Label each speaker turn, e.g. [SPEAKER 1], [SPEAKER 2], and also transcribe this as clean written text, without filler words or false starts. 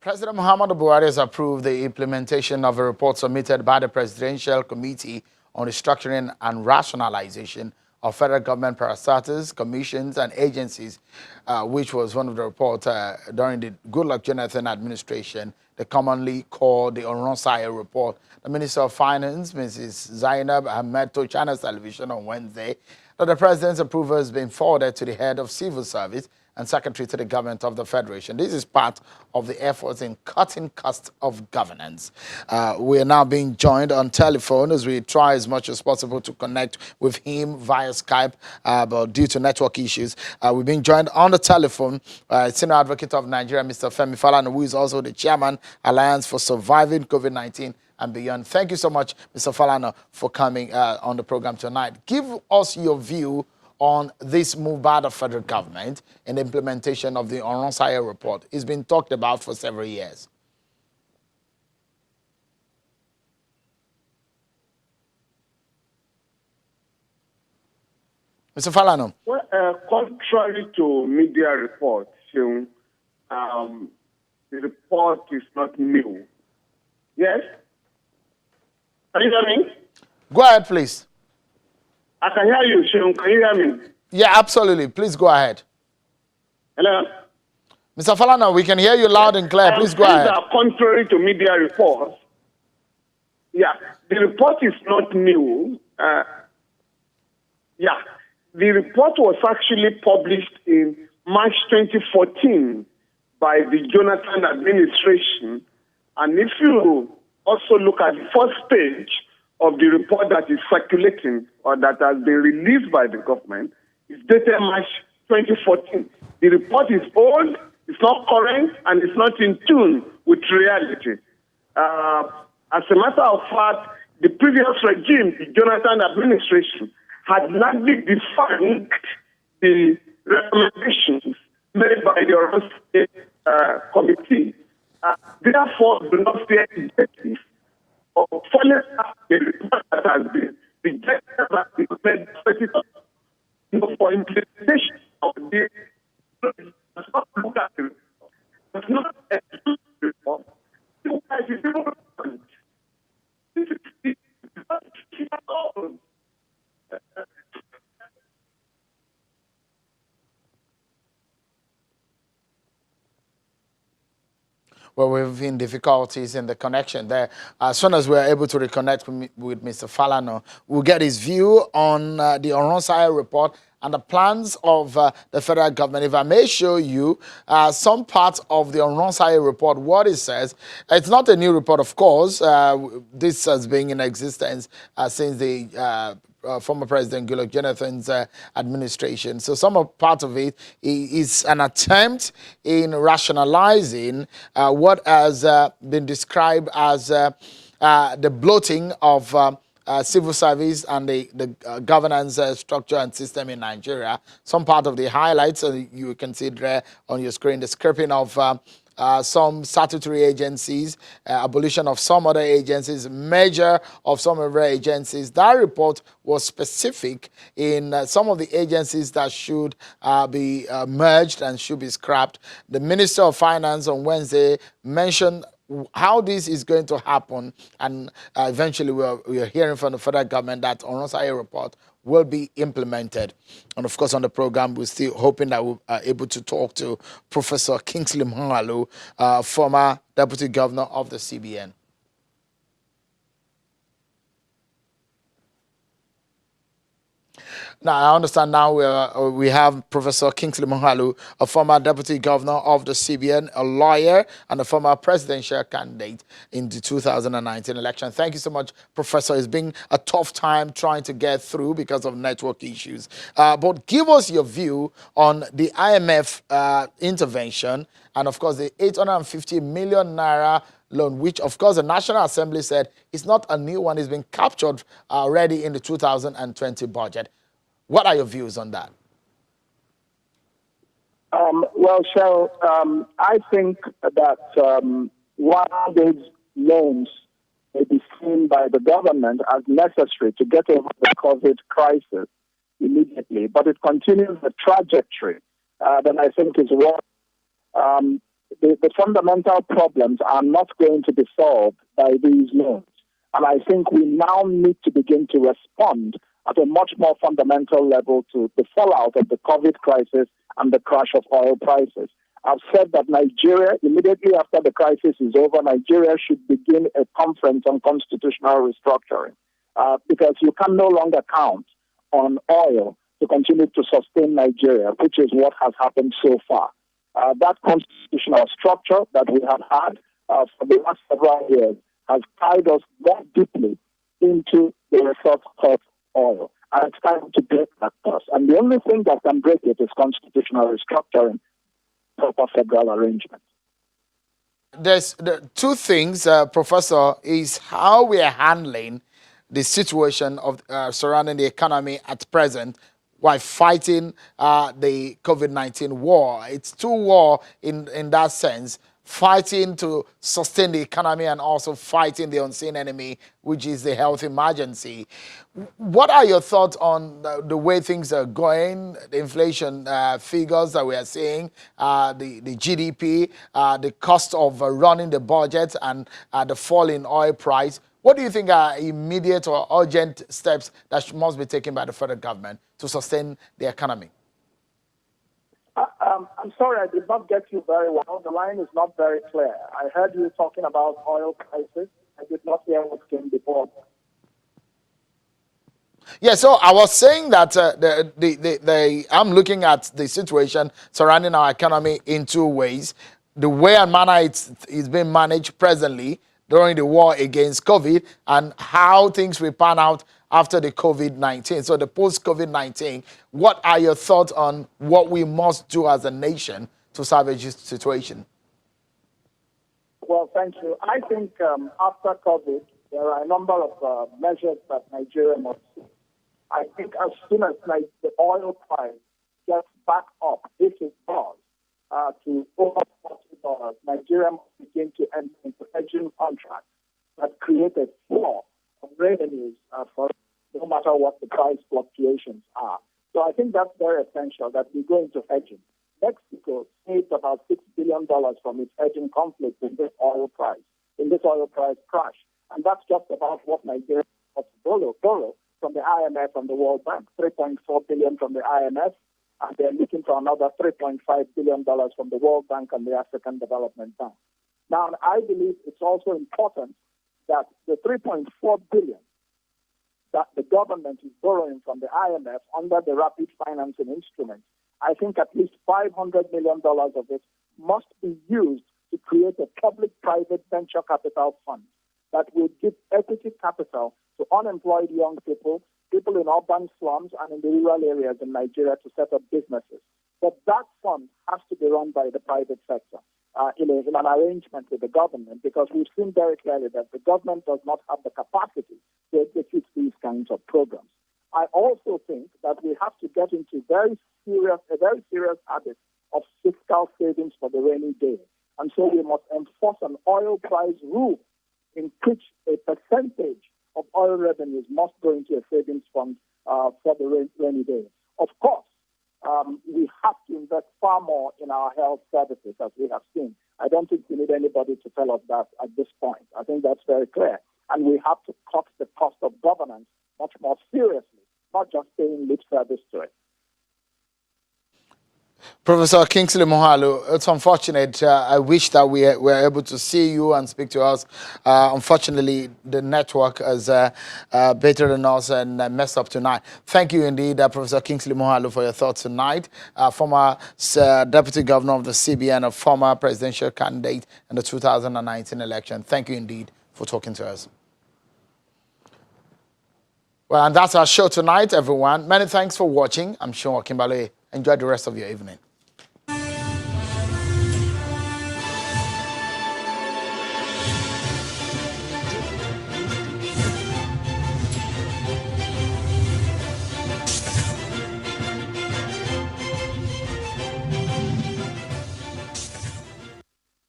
[SPEAKER 1] President Muhammadu Buhari has approved the implementation of a report submitted by the Presidential Committee on Restructuring and Rationalization of Federal Government Parastatals, Commissions, and Agencies, which was one of the reports during the Goodluck Jonathan administration, the commonly called the Oronsaye report. The Minister of Finance, Mrs. Zainab Ahmed, told Channels Television on Wednesday that the President's approval has been forwarded to the head of civil service and secretary to the government of the Federation. This is part of the efforts in cutting costs of governance. We are now being joined on telephone as we try as much as possible to connect with him via Skype, but due to network issues, we've been joined on the telephone by Senior Advocate of Nigeria, Mr. Femi Falana, who is also the Chairman, Alliance for Surviving COVID-19 and Beyond. Thank you so much, Mr. Falana, for coming on the program tonight. Give us your view on this move by the federal government in the implementation of the Oronsaye report. It's been talked about for several years. Mr. Falana.
[SPEAKER 2] Well, contrary to media reports, the report is not new. Yes? Can you hear me?
[SPEAKER 1] Go ahead, please.
[SPEAKER 2] I can hear you, Seun. Can you hear me?
[SPEAKER 1] Yeah, absolutely. Please go ahead.
[SPEAKER 2] Hello?
[SPEAKER 1] Mr. Falana, we can hear you loud and clear. Please go ahead.
[SPEAKER 2] Contrary to media reports, yeah, the report is not new. The report was actually published in March 2014 by the Jonathan administration. And if you also look at the first page of the report that is circulating or that has been released by the government, it's dated March 2014. The report is old, it's not current, and it's not in tune with reality. As a matter of fact, the previous regime, the Jonathan administration, had largely defined the recommendations made by the Oronsaye committee. Therefore, do not fear injustice or following up the report that has been rejected by the government for implementation of the does not look at the report, does not exclude the report. This is all.
[SPEAKER 1] Well, we've been difficulties in the connection there. As soon as we're able to reconnect with Mr. Falana, we'll get his view on the Oronsaye report and the plans of the federal government. If I may show you some parts of the Oronsaye report, what it says. It's not a new report, of course. This has been in existence since the former President Goodluck Jonathan's administration. So some of part of it is an attempt in rationalizing what has been described as the bloating of civil service and the governance structure and system in Nigeria. Some part of the highlights, you can see there on your screen, the scrapping of some statutory agencies, abolition of some other agencies, merger of some other agencies. That report was specific in some of the agencies that should be merged and should be scrapped. The Minister of Finance on Wednesday mentioned how this is going to happen, and eventually we are hearing from the federal government that Oronsaye report will be implemented. And of course, on the program, we're still hoping that we're able to talk to Professor Kingsley Moghalu, former Deputy Governor of the CBN. Now, I understand now we have Professor Kingsley Moghalu, a former Deputy Governor of the CBN, a lawyer, and a former presidential candidate in the 2019 election. Thank you so much, Professor. It's been a tough time trying to get through because of network issues. But give us your view on the IMF intervention and, of course, the 850 million naira loan, which, of course, the National Assembly said is not a new one. It's been captured already in the 2020 budget. What are your views on that?
[SPEAKER 3] Well, Cheryl, I think that while these loans may be seen by the government as necessary to get over the COVID crisis immediately, but it continues the trajectory that I think is wrong. the fundamental problems are not going to be solved by these loans. And I think we now need to begin to respond at a much more fundamental level to the fallout of the COVID crisis and the crash of oil prices. I've said that Nigeria, immediately after the crisis is over, Nigeria should begin a conference on constitutional restructuring because you can no longer count on oil to continue to sustain Nigeria, which is what has happened so far. That constitutional structure that we have had for the last several years has tied us more deeply into the resource cost oil. And it's time to break that cost. And the only thing that can break it is constitutional restructuring, proper federal arrangement.
[SPEAKER 1] There's the two things, Professor, is how we are handling the situation of surrounding the economy at present while fighting the COVID-19 war. It's two war in that sense, fighting to sustain the economy and also fighting the unseen enemy, which is the health emergency. What are your thoughts on the way things are going, the inflation figures that we are seeing, the GDP, the cost of running the budget, and the fall in oil price? What do you think are immediate or urgent steps that must be taken by the federal government to sustain the economy?
[SPEAKER 3] I'm sorry, I did not get you very well. The line is not very clear. I heard you talking about oil prices. I did not hear what came before.
[SPEAKER 1] Yeah, so I was saying that I'm looking at the situation surrounding our economy in two ways. The way and manner it's being managed presently during the war against COVID, and how things will pan out after the COVID-19. So the post-COVID-19, what are your thoughts on what we must do as a nation to salvage this situation?
[SPEAKER 3] Well, thank you. I think after COVID, there are a number of measures that Nigeria must take. I think as soon as the oil price gets back up, if it does, to over $40, Nigeria must begin to enter into hedging contracts that create a floor of revenues for no matter what the price fluctuations are. So I think that's very essential that we go into hedging. Mexico saved about $6 billion from its hedging conflict in this oil price crash. And that's just about what Nigeria must borrow from the IMF and the World Bank, $3.4 billion from the IMF, and they're looking for another $3.5 billion from the World Bank and the African Development Bank. Now, I believe it's also important that the $3.4 billion that the government is borrowing from the IMF under the rapid financing instrument, I think at least $500 million of it must be used to create a public-private venture capital fund that would give equity capital to unemployed young people, people in urban slums and in the rural areas in Nigeria to set up businesses. But that fund has to be run by the private sector in an arrangement with the government, because we've seen very clearly that the government does not have the capacity to execute these kinds of programs. I also think that we have to get into a very serious habit of fiscal savings for the rainy day. And so we must enforce an oil price rule in which a percentage of oil revenues must go into a savings fund for the rainy day. Of course, we have to invest far more in our health services, as we have seen. I don't think we need anybody to tell us that at this point. I think that's very clear. And we have to cut the cost of governance much more seriously, not just paying lip service to it.
[SPEAKER 1] Professor Kingsley Moghalu, it's unfortunate. I wish that we were able to see you and speak to us. Unfortunately, the network is better than us and messed up tonight. Thank you indeed, Professor Kingsley Moghalu, for your thoughts tonight. Former Deputy Governor of the CBN, a former presidential candidate in the 2019 election. Thank you indeed for talking to us. Well, and that's our show tonight, everyone. Many thanks for watching. I'm Sean Kimberley. Enjoy the rest of your evening.